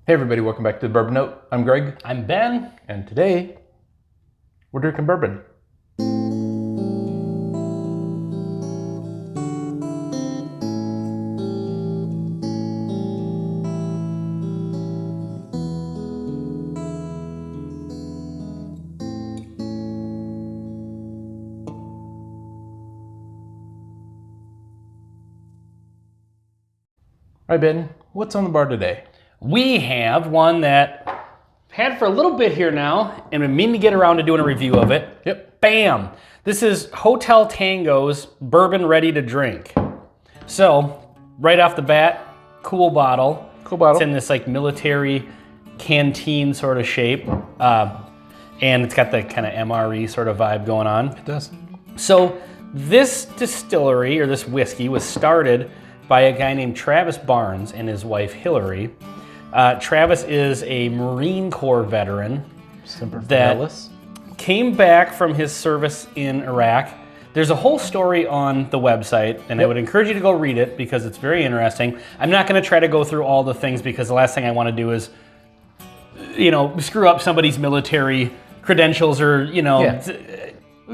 Hey everybody, welcome back to the Bourbon Note. I'm Greg. I'm Ben. And today, we're drinking bourbon. All right, Ben, what's on the bar today? We have one that I've had for a little bit here now, and I'm meaning to get around to doing a review of it. Yep. Bam! This is Hotel Tango's Bourbon Ready to Drink. So, right off the bat, cool bottle. Cool bottle. It's in this like military canteen sort of shape. And it's got the kind of MRE sort of vibe going on. It does. So, this distillery, or this whiskey, was started by a guy named Travis Barnes and his wife Hillary. Travis is a Marine Corps veteran that came back from his service in Iraq. There's a whole story on the website, and I would encourage you to go read it because it's very interesting. I'm not going to try to go through all the things because the last thing I want to do is, screw up somebody's military credentials or,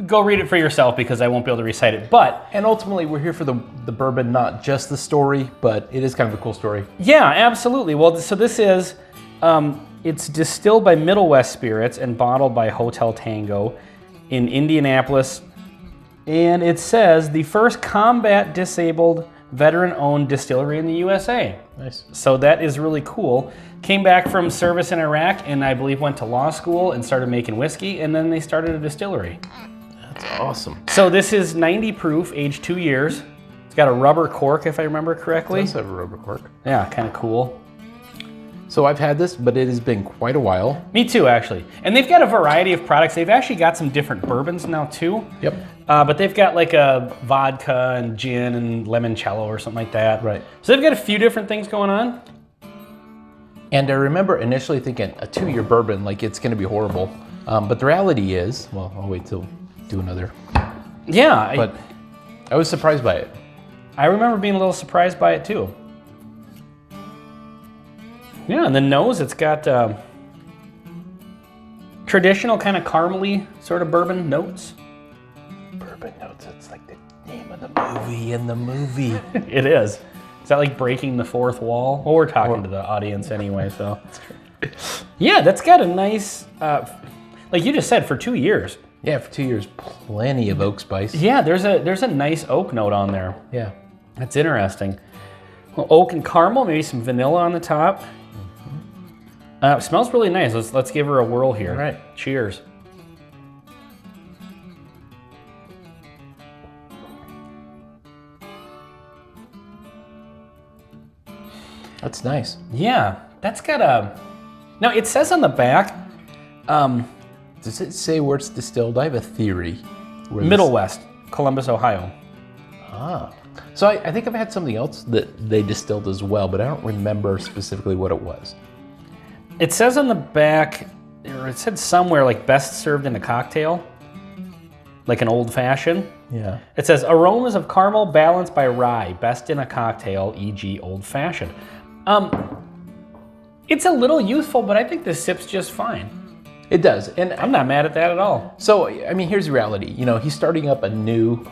go read it for yourself because I won't be able to recite it. And ultimately, we're here for the bourbon, not just the story, but it is kind of a cool story. Yeah, absolutely. Well, so this is, it's distilled by Middle West Spirits and bottled by Hotel Tango in Indianapolis. And it says the first combat disabled veteran-owned distillery in the USA. Nice. So that is really cool. Came back from service in Iraq and I believe went to law school and started making whiskey, and then they started a distillery. That's awesome. So this is 90 proof, aged 2 years. It's got a rubber cork, if I remember correctly. It does have a rubber cork. Yeah, kind of cool. So I've had this, but it has been quite a while. Me too, actually. And they've got a variety of products. They've actually got some different bourbons now too. Yep. But they've got like a vodka and gin and limoncello or something like that. Right. So they've got a few different things going on. And I remember initially thinking a 2-year bourbon, like it's going to be horrible. But the reality is, well, I'll wait till do another. Yeah. But I was surprised by it. I remember being a little surprised by it too. Yeah, and the nose, it's got traditional kind of caramely sort of bourbon notes. Bourbon Notes, it's like the name of the movie in the movie. It is. Is that like breaking the fourth wall? Well, we're talking to the audience anyway, so. Yeah, that's got a nice, like you just said, for 2 years. Yeah, for 2 years, plenty of oak spice. Yeah, there's a nice oak note on there. Yeah. That's interesting. Well, oak and caramel, maybe some vanilla on the top. It smells really nice. Let's give her a whirl here. All right. Cheers. That's nice. Yeah, that's got a... Now, it says on the back... Does it say where it's distilled? I have a theory. Middle West, Columbus, Ohio. Ah. So I think I've had something else that they distilled as well, but I don't remember specifically what it was. It says on the back, or it said somewhere like best served in a cocktail, like an old fashioned. Yeah. It says aromas of caramel balanced by rye, best in a cocktail, e.g. old fashioned. It's a little youthful, but I think this sips just fine. It does. And I'm not mad at that at all. So, I mean, here's the reality. He's starting up a new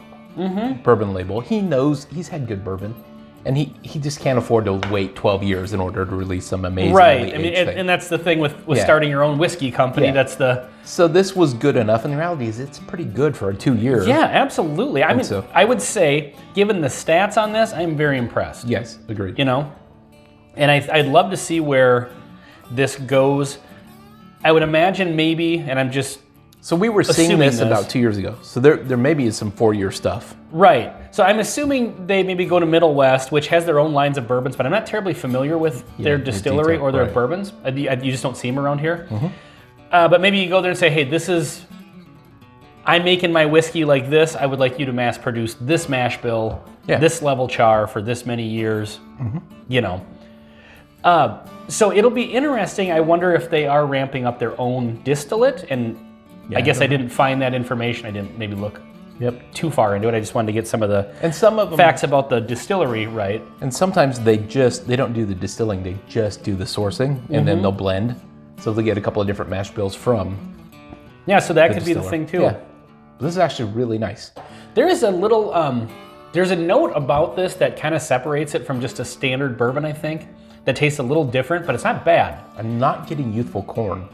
bourbon label. He knows he's had good bourbon, and he just can't afford to wait 12 years in order to release some amazing right. I mean, and that's the thing with starting your own whiskey company. Yeah. That's the... So this was good enough, and the reality is it's pretty good for a 2 year. Yeah, absolutely. I mean, so. I would say, given the stats on this, I'm very impressed. Yes, agreed. And I'd love to see where this goes. I would imagine maybe, and I'm just So we were seeing this about 2 years ago. So there maybe is some 4-year stuff. Right. So I'm assuming they maybe go to Middle West, which has their own lines of bourbons, but I'm not terribly familiar with their distillery or their bourbons. You just don't see them around here. Mm-hmm. But maybe you go there and say, hey, I'm making my whiskey like this. I would like you to mass produce this mash bill, this level char for this many years, So it'll be interesting. I wonder if they are ramping up their own distillate, and I guess I didn't find that information. I didn't maybe look Yep. too far into it. I just wanted to get some of the And some of them, facts about the distillery right. and sometimes they don't do the distilling, they just do the sourcing, and then they'll blend. So they get a couple of different mash bills from. Yeah, so that could be the distiller. thing too. Yeah. This is actually really nice. There is a little, there's a note about this that kind of separates it from just a standard bourbon, I think, that tastes a little different, but it's not bad. I'm not getting youthful corn.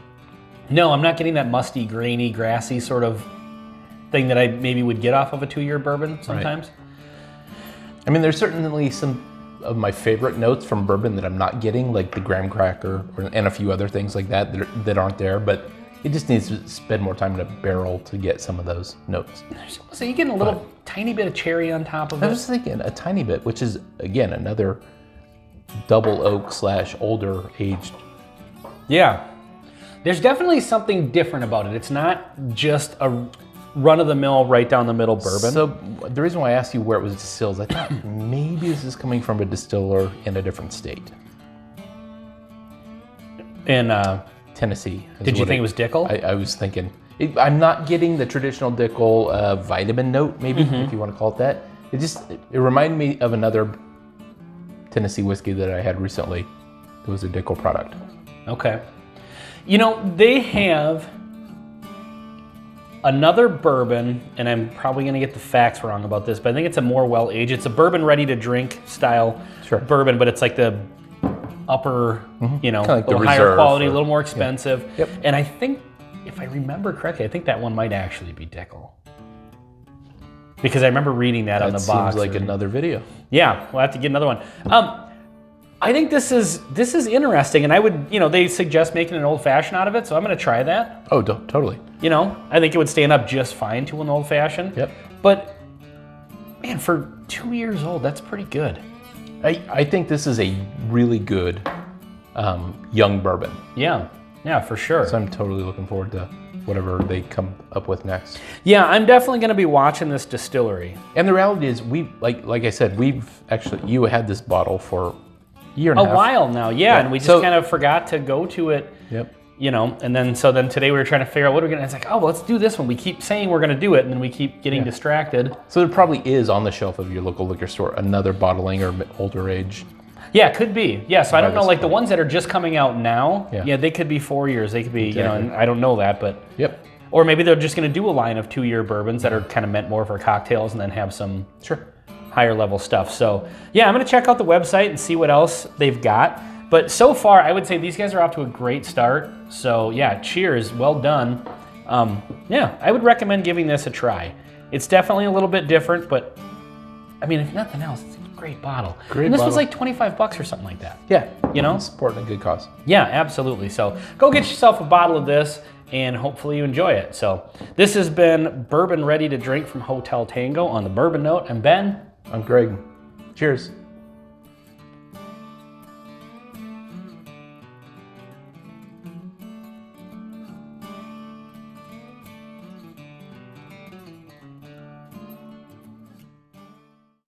No, I'm not getting that musty, grainy, grassy sort of thing that I maybe would get off of a 2-year bourbon sometimes. I mean, there's certainly some of my favorite notes from bourbon that I'm not getting, like the graham cracker and a few other things like that aren't there, but it just needs to spend more time in a barrel to get some of those notes. So you're getting a little tiny bit of cherry on top of I it. was thinking a tiny bit, which is, again, another double oak / older aged. Yeah. There's definitely something different about it. It's not just a run-of-the-mill, right down the middle bourbon. So the reason why I asked you where it was distilled, I thought maybe this is coming from a distiller in a different state. In Tennessee. did you think it was Dickel? I was thinking. I'm not getting the traditional Dickel vitamin note, maybe, if you want to call it that. It reminded me of another Tennessee whiskey that I had recently. It was a Dickel product. Okay. You know, they have another bourbon, and I'm probably going to get the facts wrong about this, but I think it's a more well-aged. It's a bourbon ready-to-drink style bourbon, but it's like the upper, you know, like a little the higher reserve quality, a little more expensive. Yeah. Yep. And I think, if I remember correctly, I think that one might actually be Dickel. Because I remember reading that on the box. Seems like another video. Yeah, we'll have to get another one. I think this is interesting, and I would, you know, they suggest making an old fashioned out of it, so I'm going to try that. Oh, totally. You know, I think it would stand up just fine to an old fashioned. Yep. But man, for 2 years old, that's pretty good. I think this is a really good young bourbon. Yeah, for sure. So I'm totally looking forward to whatever they come up with next. Yeah, I'm definitely going to be watching this distillery. And the reality is, like I said, you had this bottle for a year and a half. A while now, yeah, and we just kind of forgot to go to it. Yep. You know, and then today we were trying to figure out what we're gonna. It's like, oh, well, let's do this one. We keep saying we're gonna do it, and then we keep getting distracted. So there probably is on the shelf of your local liquor store another bottling or older age. Yeah, could be. Yeah, so I don't know, like the ones that are just coming out now. Yeah, they could be 4 years. They could be, you know, and I don't know that, but. Yep. Or maybe they're just gonna do a line of 2-year bourbons that are kind of meant more for cocktails, and then have some higher level stuff. So yeah, I'm gonna check out the website and see what else they've got. But so far, I would say these guys are off to a great start. So yeah, cheers, well done. Yeah, I would recommend giving this a try. It's definitely a little bit different, but I mean, if nothing else, it's a great bottle. And this was like $25 or something like that. Yeah, you know, supporting a good cause. Yeah, absolutely. So go get yourself a bottle of this, and hopefully you enjoy it. So this has been Bourbon Ready to Drink from Hotel Tango on the Bourbon Note. I'm Ben. I'm Greg. Cheers.